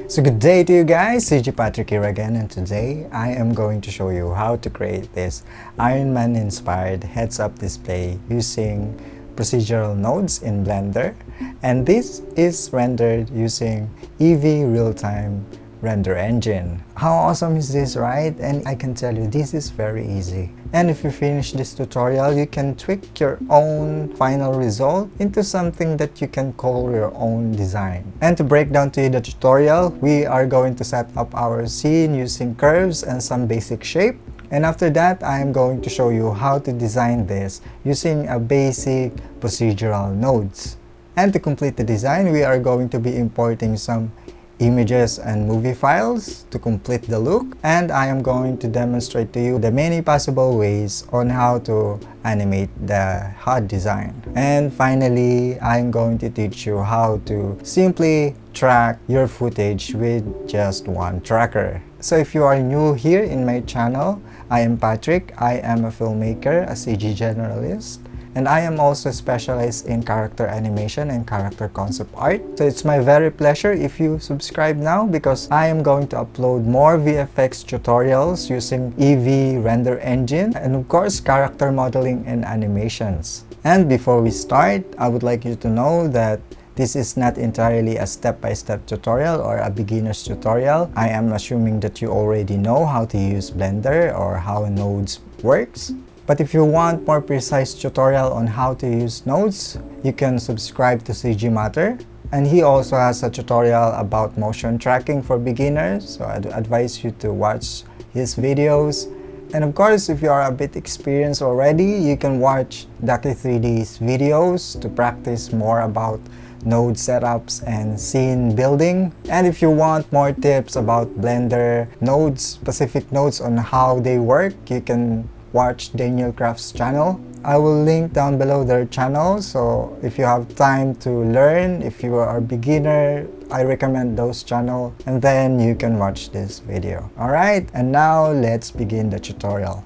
So good day to you guys, CG Patrick here again, and today I am going to show you how to create this Iron Man inspired heads-up display using procedural nodes in Blender, and this is rendered using EEVEE real-time render engine. How awesome is this, right? And I can tell you this is very easy. And if you finish this tutorial, you can tweak your own final result into something that you can call your own design. And to break down to you the tutorial, we are going to set up our scene using curves and some basic shape. And after that, I am going to show you how to design this using a basic procedural nodes. And to complete the design, we are going to be importing some images and movie files to complete the look, and I am going to demonstrate to you the many possible ways on how to animate the HUD design. And finally, I'm going to teach you how to simply track your footage with just one tracker. So if you are new here in my channel, I am Patrick. I am a filmmaker, a CG generalist, and I am also specialized in character animation and character concept art. So it's my very pleasure if you subscribe now, because I am going to upload more VFX tutorials using EEVEE render engine and of course character modeling and animations. And before we start, I would like you to know that this is not entirely a step-by-step tutorial or a beginner's tutorial. I am assuming that you already know how to use Blender or how nodes works. But if you want more precise tutorial on how to use nodes, you can subscribe to CGMATTER. And he also has a tutorial about motion tracking for beginners, so I'd advise you to watch his videos. And of course, if you are a bit experienced already, you can watch Ducky 3D's videos to practice more about node setups and scene building. And if you want more tips about Blender nodes, specific nodes on how they work, you can watch Krafft's channel. I will link down below their channel, so if you have time to learn, if you are a beginner, I recommend those channels, and then you can watch this video. Alright, and now let's begin the tutorial.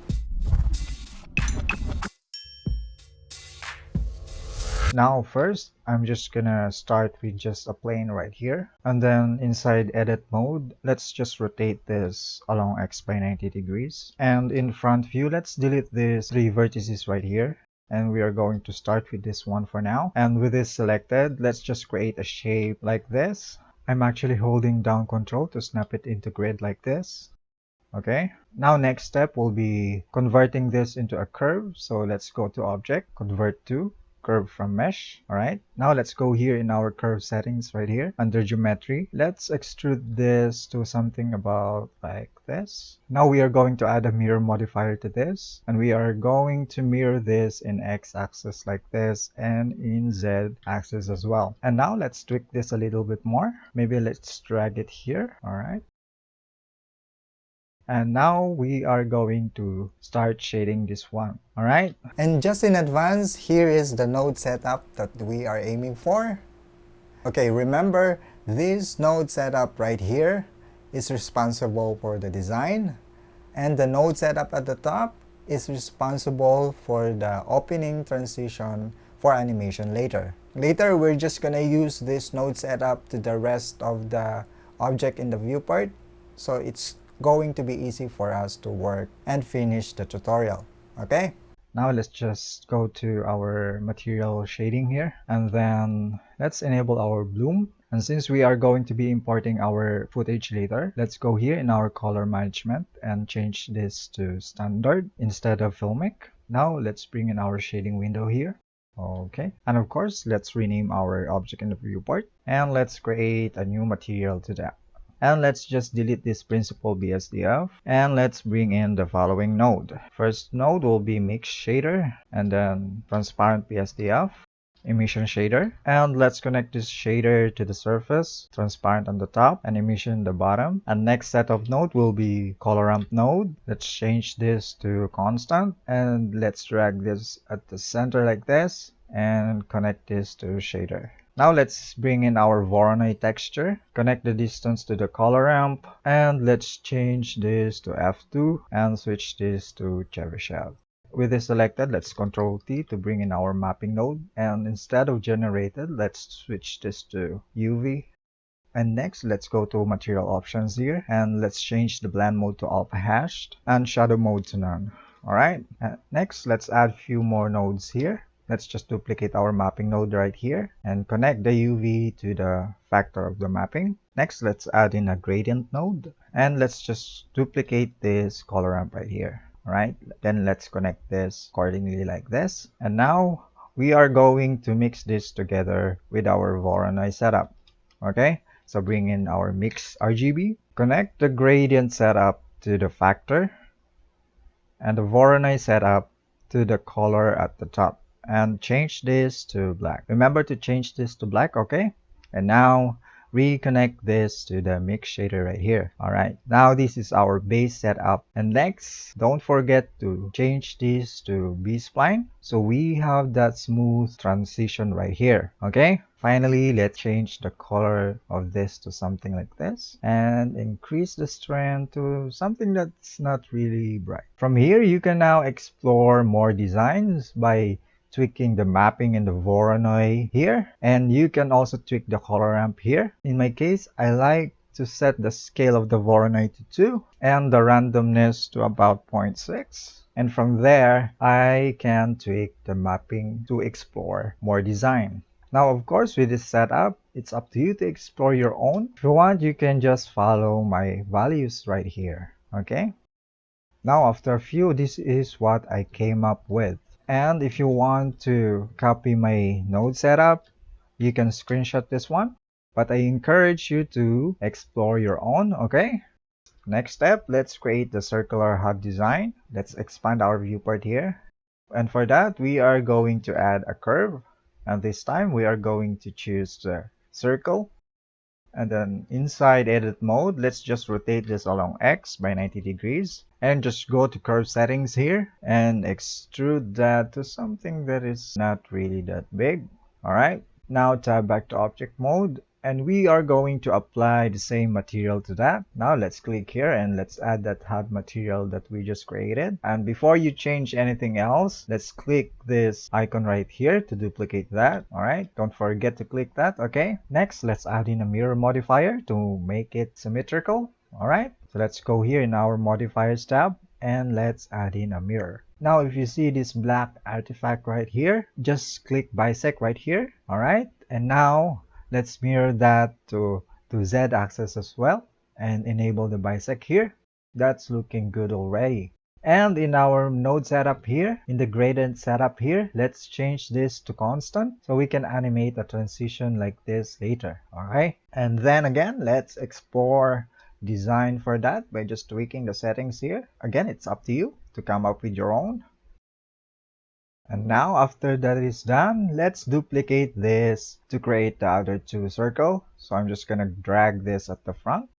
Now first, I'm just gonna start with just a plane right here, and then inside edit mode, let's just rotate this along X by 90 degrees. And in front view, let's delete these 3 vertices right here, and we are going to start with this one for now. And with this selected, let's just create a shape like this. I'm actually holding down Control to snap it into grid like this. Okay, now next step will be converting this into a curve. So let's go to Object, Convert to Curve from Mesh. Alright, now let's go here in our curve settings right here under Geometry. Let's extrude this to something about like this. Now we are going to add a mirror modifier to this, and we are going to mirror this in X-axis like this and in Z-axis as well. And now let's tweak this a little bit more. Maybe let's drag it here. Alright. And now we are going to start shading this one. Alright? And just in advance, here is the node setup that we are aiming for. Okay, remember, this node setup right here is responsible for the design, and the node setup at the top is responsible for the opening transition for animation later. Later, we're just gonna use this node setup to the rest of the object in the viewport, so it's going to be easy for us to work and finish the tutorial. Okay, now let's just go to our material shading here, and then let's enable our bloom. And since we are going to be importing our footage later, let's go here in our color management and change this to standard instead of filmic. Now let's bring in our shading window here. Okay, and of course let's rename our object in the viewport, and let's create a new material to that. And let's just delete this principal BSDF, and let's bring in the following node. First node will be Mix Shader, and then Transparent BSDF, Emission Shader. And let's connect this shader to the surface, Transparent on the top and Emission on the bottom. And next set of node will be Color Ramp node. Let's change this to Constant, and let's drag this at the center like this, and connect this to Shader. Now let's bring in our Voronoi texture, connect the distance to the color ramp, and let's change this to F2 and switch this to Chebyshev. With this selected, let's Ctrl T to bring in our mapping node, and instead of generated, let's switch this to UV. And next, let's go to material options here, and let's change the blend mode to alpha hashed and shadow mode to none. Alright, next let's add a few more nodes here. Let's just duplicate our mapping node right here and connect the UV to the factor of the mapping. Next, let's add in a gradient node, and let's just duplicate this color ramp right here. Alright, then let's connect this accordingly like this. And now we are going to mix this together with our Voronoi setup. Okay, so bring in our mix RGB, connect the gradient setup to the factor, and the Voronoi setup to the color at the top, and change this to black. Remember to change this to black, okay? And now reconnect this to the mix shader right here. Alright, now this is our base setup. And next, don't forget to change this to B-spline so we have that smooth transition right here. Okay, finally, let's change the color of this to something like this and increase the strength to something that's not really bright. From here, you can now explore more designs by tweaking the mapping in the Voronoi here, and you can also tweak the color ramp here. In my case, I like to set the scale of the Voronoi to 2 and the randomness to about 0.6. And from there, I can tweak the mapping to explore more design. Now, of course, with this setup, it's up to you to explore your own. If you want, you can just follow my values right here, okay? Now, after a few, this is what I came up with. And if you want to copy my node setup, you can screenshot this one. But I encourage you to explore your own, okay? Next step, let's create the circular HUD design. Let's expand our viewport here. And for that, we are going to add a curve. And this time, we are going to choose the circle. And then inside edit mode, let's just rotate this along X by 90 degrees. And just go to curve settings here and extrude that to something that is not really that big. Alright, now tab back to object mode. And we are going to apply the same material to that. Now let's click here and let's add that HUD material that we just created. And before you change anything else, let's click this icon right here to duplicate that. Alright, don't forget to click that, okay? Next, let's add in a mirror modifier to make it symmetrical. Alright, so let's go here in our modifiers tab and let's add in a mirror. Now, if you see this black artifact right here, just click bisect right here. Alright, and now let's mirror that to Z-axis as well and enable the bisect here. That's looking good already. And in our node setup here, in the gradient setup here, let's change this to constant so we can animate a transition like this later. Alright, and then again, let's explore design for that by just tweaking the settings here. Again, it's up to you to come up with your own. And now after that is done, let's duplicate this to create the other two circle. So I'm just gonna drag this at the front.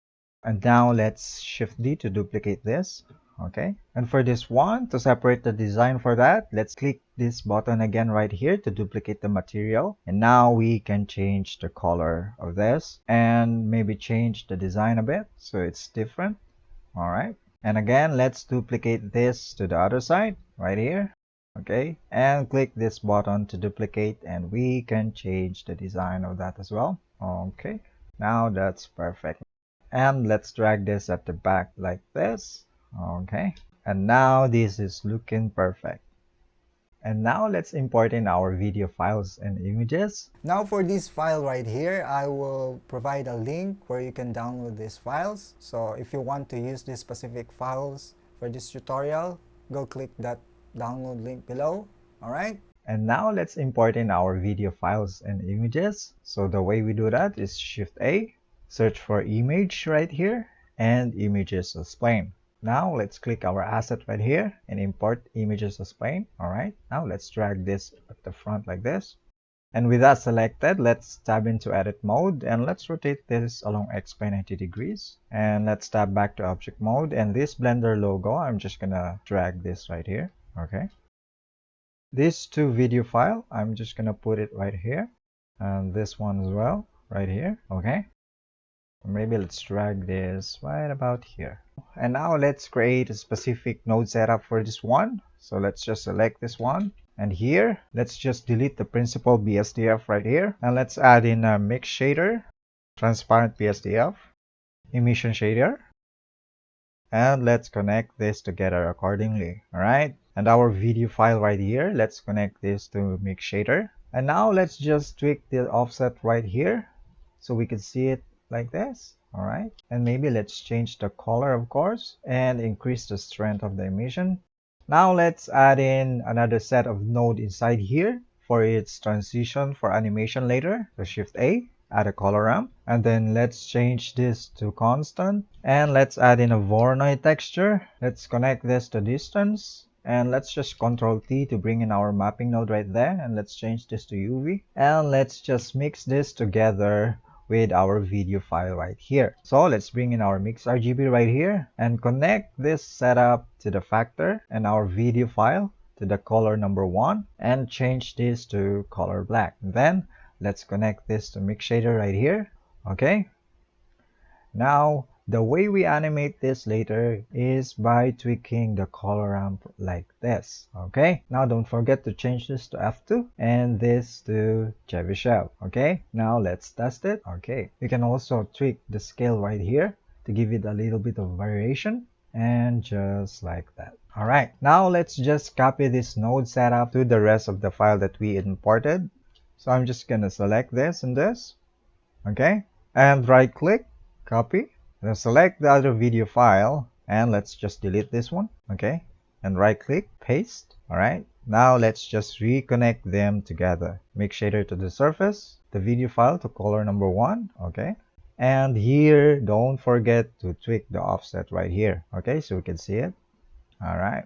And now let's Shift D to duplicate this. Okay. And for this one, to separate the design for that, let's click this button again right here to duplicate the material. And now we can change the color of this and maybe change the design a bit so it's different. Alright. And again, let's duplicate this to the other side right here. Okay, and click this button to duplicate and we can change the design of that as well. Okay, now that's perfect. And let's drag this at the back like this. Okay, and now this is looking perfect. And now let's import in our video files and images. Now for this file right here, I will provide a link where you can download these files. So if you want to use these specific files for this tutorial, go click that download link below. Alright, and now let's import in our video files and images. So the way we do that is Shift A, search for image right here, and images as plane. Now let's click our asset right here and import images as plane. Alright, now let's drag this at the front like this. And with that selected, let's tab into edit mode and let's rotate this along X by 90 degrees. And let's tab back to object mode, and this Blender logo, I'm just gonna drag this right here. Okay. This two video file, I'm just gonna put it right here. And this one as well, right here. Okay. Maybe let's drag this right about here. And now let's create a specific node setup for this one. So let's just select this one. And here, let's just delete the principal BSDF right here. And let's add in a mix shader. transparent BSDF, emission shader, and let's connect this together accordingly. Alright, and our video file right here, let's connect this to mix shader. And now let's just tweak the offset right here so we can see it like this. Alright, and maybe let's change the color, of course, and increase the strength of the emission. Now let's add in another set of node inside here for its transition for animation later. So Shift A, add a color ramp, and then let's change this to constant, and let's add in a Voronoi texture. Let's connect this to distance, and let's just Ctrl T to bring in our mapping node right there, and let's change this to UV, and let's just mix this together with our video file right here. So let's bring in our mix RGB right here and connect this setup to the factor and our video file to the color number 1 and change this to color black. Then let's connect this to mix shader right here. Okay, now the way we animate this later is by tweaking the color ramp like this. Okay, now don't forget to change this to F2 and this to Chebyshev. Okay, now let's test it. Okay, we can also tweak the scale right here to give it a little bit of variation, and just like that. Alright, now let's just copy this node setup to the rest of the file that we imported. So I'm just gonna select this and this. Okay, and right click, copy, then select the other video file, and let's just delete this one. Okay, and right click, paste. Alright, now let's just reconnect them together. Make shader to the surface, the video file to color number 1. Okay, and here don't forget to tweak the offset right here. Okay, so we can see it. Alright,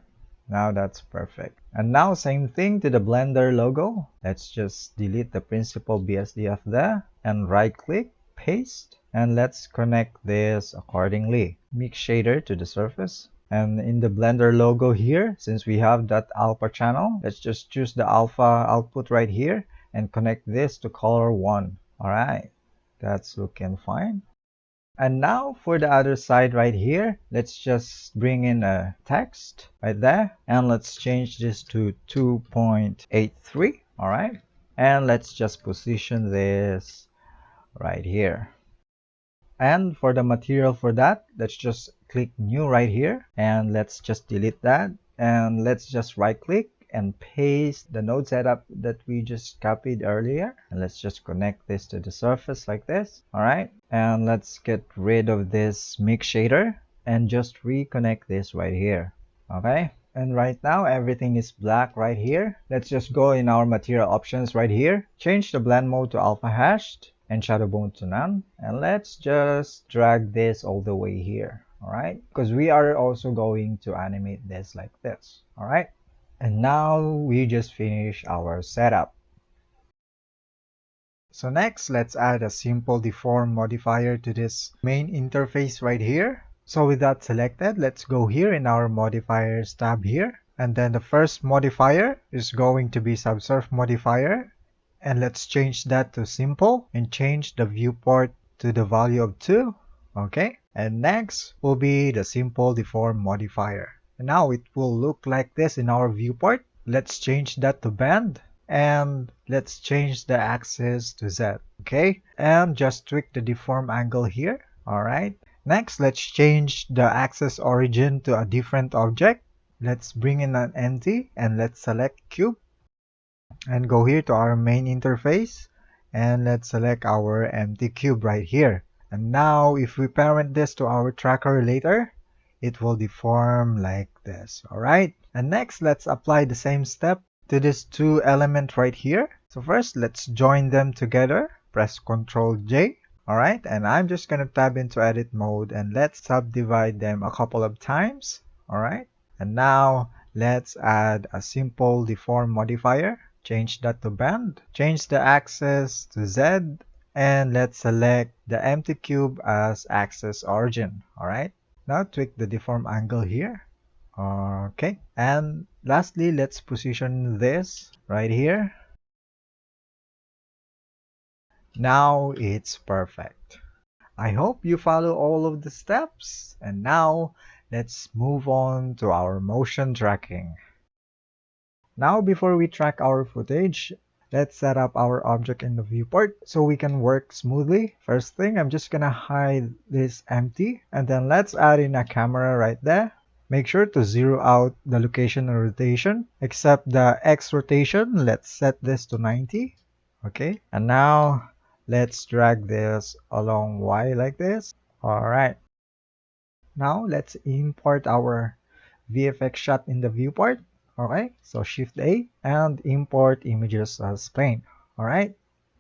now that's perfect. And now same thing to the Blender logo. Let's just delete the principal BSDF there and right click, paste, and let's connect this accordingly. Mix shader to the surface, and in the Blender logo here, since we have that alpha channel, let's just choose the alpha output right here and connect this to color 1. Alright, that's looking fine. And now for the other side right here, let's just bring in a text right there, and let's change this to 2.83. All right, and let's just position this right here. And for the material for that, let's just click new right here, and let's just delete that, and let's just right click and paste the node setup that we just copied earlier, and let's just connect this to the surface like this. All right, and let's get rid of this mix shader and just reconnect this right here. Okay, and right now everything is black right here. Let's just go in our material options right here, change the blend mode to alpha hashed and shadow bone to none, and let's just drag this all the way here. All right, because we are also going to animate this like this. All right, and now we just finished our setup. So next, let's add a simple deform modifier to this main interface right here. So with that selected, let's go here in our modifiers tab here. And then the first modifier is going to be subsurf modifier. And let's change that to simple and change the viewport to the value of 2. Okay. And next will be the simple deform modifier. And now it will look like this in our viewport. Let's change that to bend. And let's change the axis to Z. Okay. And just tweak the deform angle here. Alright. Next, let's change the axis origin to a different object. Let's bring in an empty and let's select cube. And go here to our main interface. And let's select our empty cube right here. And now if we parent this to our tracker later, it will deform like this. Alright. And next, let's apply the same step to this 2 element right here. So first, let's join them together. Press Ctrl J. Alright, and I'm just going to tab into edit mode and let's subdivide them a couple of times. Alright, and now let's add a simple deform modifier. Change that to bend. Change the axis to Z. And let's select the empty cube as axis origin. Alright, now tweak the deform angle here. Okay, and lastly, let's position this right here. Now it's perfect. I hope you follow all of the steps. And now let's move on to our motion tracking. Now before we track our footage, let's set up our object in the viewport so we can work smoothly. First thing, I'm just gonna hide this empty, and then let's add in a camera right there. Make sure to zero out the location and rotation, except the X rotation. Let's set this to 90. Okay, and now let's drag this along Y like this. All right. Now let's import our VFX shot in the viewport. Okay, so Shift A and import images as plane. All right.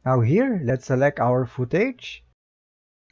Now here, let's select our footage.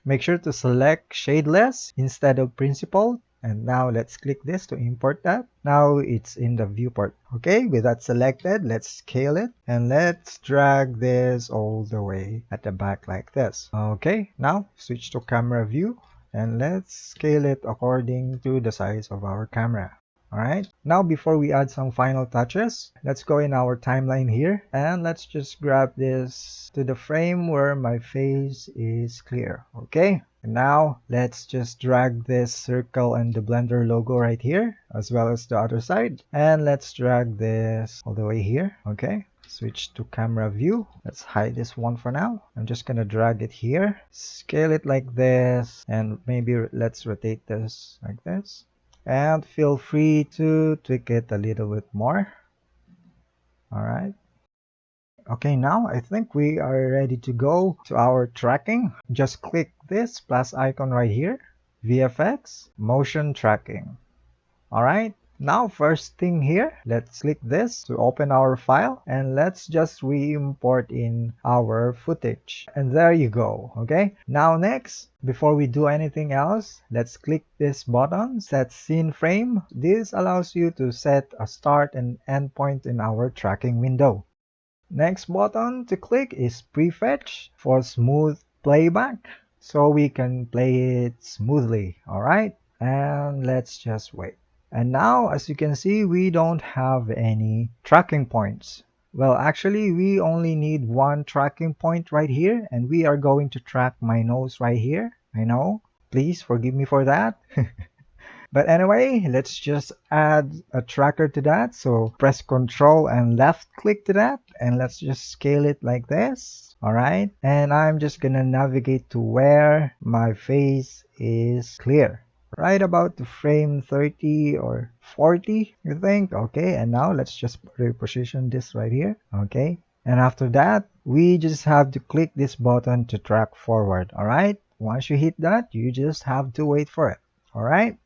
Make sure to select shadeless instead of principled. And now let's click this to import that. Now it's in the viewport. Okay, with that selected, let's scale it and let's drag this all the way at the back like this. Okay, now switch to camera view and let's scale it according to the size of our camera. Alright, now before we add some final touches, let's go in our timeline here and let's just grab this to the frame where my face is clear. Okay, and now let's just drag this circle and the Blender logo right here as well as the other side, and let's drag this all the way here. Okay, switch to camera view. Let's hide this one for now. I'm just gonna drag it here, scale it like this, and maybe let's rotate this like this. And feel free to tweak it a little bit more. All right. Okay, now I think we are ready to go to our tracking. Just click this plus icon right here, VFX, motion tracking. All right. Now, first thing here, let's click this to open our file and let's just re-import in our footage. And there you go, okay? Now next, before we do anything else, let's click this button, set scene frame. This allows you to set a start and end point in our tracking window. Next button to click is prefetch for smooth playback, so we can play it smoothly, all right? And let's just wait. And now, as you can see, we don't have any tracking points. Well, actually, we only need one tracking point right here, and we are going to track my nose right here. I know, please forgive me for that. But anyway, let's just add a tracker to that. So press Control and left click to that, and let's just scale it like this. All right, and I'm just gonna navigate to where my face is clear. Right about the frame 30 or 40, you think? Okay, and now let's just reposition this right here. Okay, and after that, we just have to click this button to track forward. All right, once you hit that, you just have to wait for it. All right.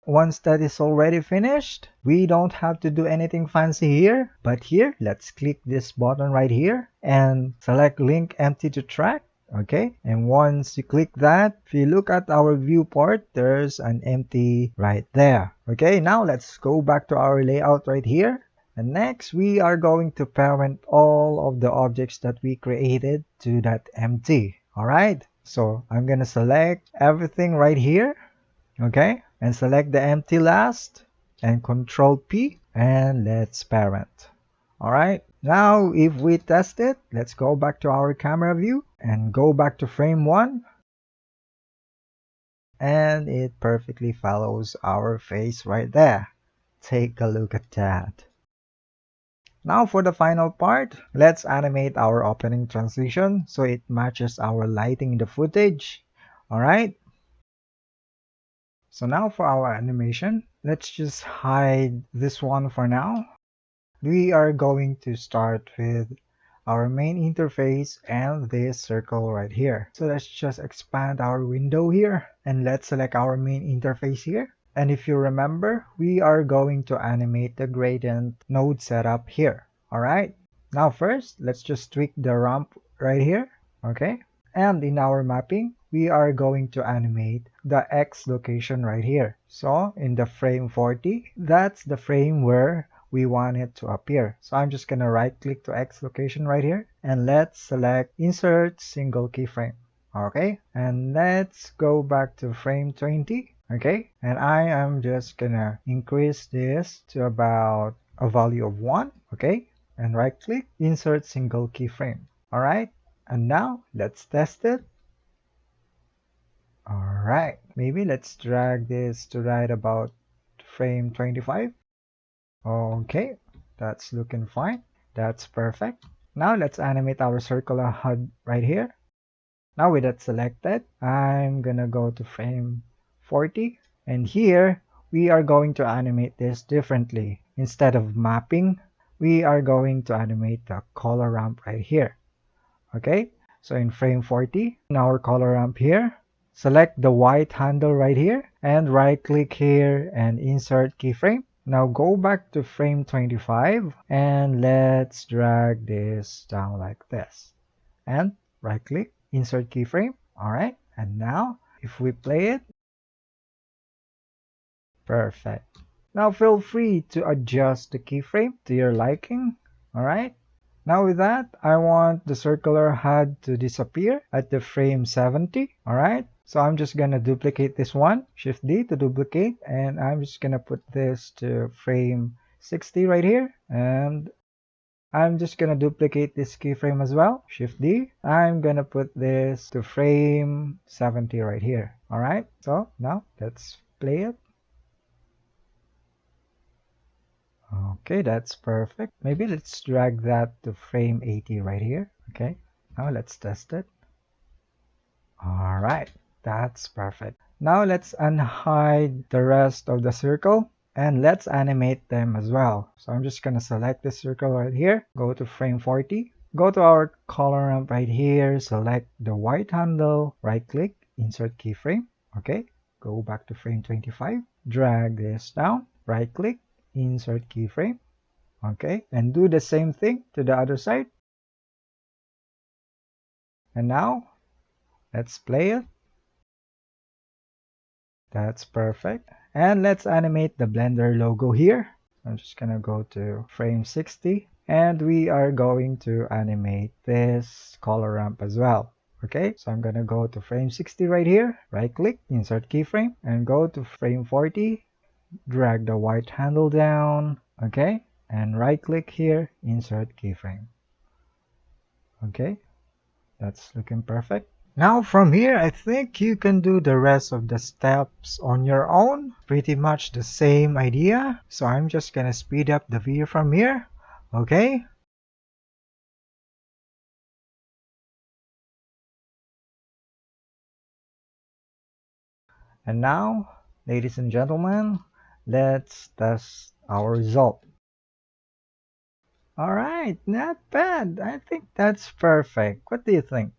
Once that is already finished, we don't have to do anything fancy here. But here, let's click this button right here and select link empty to track. Okay, and once you click that, if you look at our viewport, there's an empty right there. Okay, now let's go back to our layout right here. And next, we are going to parent all of the objects that we created to that empty. All right, so I'm gonna select everything right here. Okay, and select the empty last and Control P and let's parent. All right, now if we test it, let's go back to our camera view and go back to frame 1, and it perfectly follows our face right there. Take a look at that. Now for the final part, let's animate our opening transition so it matches our lighting in the footage. All right. So now for our animation, let's just hide this one for now. We are going to start with our main interface and this circle right here. So let's just expand our window here and let's select our main interface here. And if you remember, we are going to animate the gradient node setup here. All right. Now first, let's just tweak the ramp right here. Okay. And in our mapping, we are going to animate the X location right here. So in the frame 40, that's the frame where we want it to appear. So I'm just going to right click to X location right here and let's select insert single keyframe. Okay, and let's go back to frame 20. Okay, and I am just gonna increase this to about a value of 1. Okay, and right click, insert single keyframe. All right, and now let's test it. All right, maybe let's drag this to right about frame 25. Okay, that's looking fine. That's perfect. Now let's animate our circular HUD right here. Now with that selected, I'm gonna go to frame 40. And here, we are going to animate this differently. Instead of mapping, we are going to animate the color ramp right here. Okay, so in frame 40, in our color ramp here, select the white handle right here and right click here and insert keyframe. Now go back to frame 25 and let's drag this down like this. And right click, insert keyframe. Alright, and now if we play it, perfect. Now feel free to adjust the keyframe to your liking. Alright. Now with that, I want the circular HUD to disappear at the frame 70. Alright. So I'm just gonna duplicate this one. Shift D to duplicate. And I'm just gonna put this to frame 60 right here. And I'm just gonna duplicate this keyframe as well. Shift D. I'm gonna put this to frame 70 right here. Alright. So now let's play it. Okay, that's perfect. Maybe let's drag that to frame 80 right here. Okay, now let's test it. All right, that's perfect. Now let's unhide the rest of the circle and let's animate them as well. So I'm just gonna select the circle right here, go to frame 40, go to our color ramp right here, select the white handle, right click, insert keyframe. Okay, go back to frame 25, drag this down, right click, insert keyframe. Okay, and do the same thing to the other side. And now let's play it. That's perfect. And let's animate the Blender logo here. I'm just gonna go to frame 60 and we are going to animate this color ramp as well. Okay, so I'm gonna go to frame 60 right here, right click, insert keyframe, and go to frame 40, drag the white handle down, okay, and right click here, insert keyframe. Okay, that's looking perfect. Now from here, I think you can do the rest of the steps on your own. Pretty much the same idea. So I'm just gonna speed up the video from here. Okay. And now, ladies and gentlemen, let's test our result. Alright, not bad. I think that's perfect. What do you think?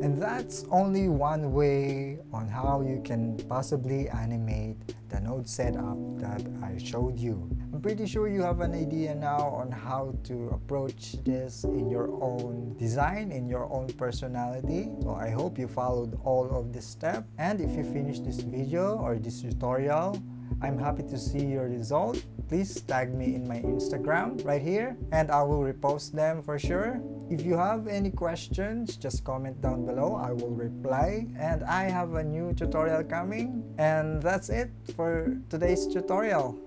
And that's only one way on how you can possibly animate the node setup that I showed you. I'm pretty sure you have an idea now on how to approach this in your own design, in your own personality. So I hope you followed all of this step. And if you finish this video or this tutorial, I'm happy to see your result. Please tag me in my Instagram right here and I will repost them for sure. If you have any questions, just comment down below. I will reply. And I have a new tutorial coming. And that's it for today's tutorial.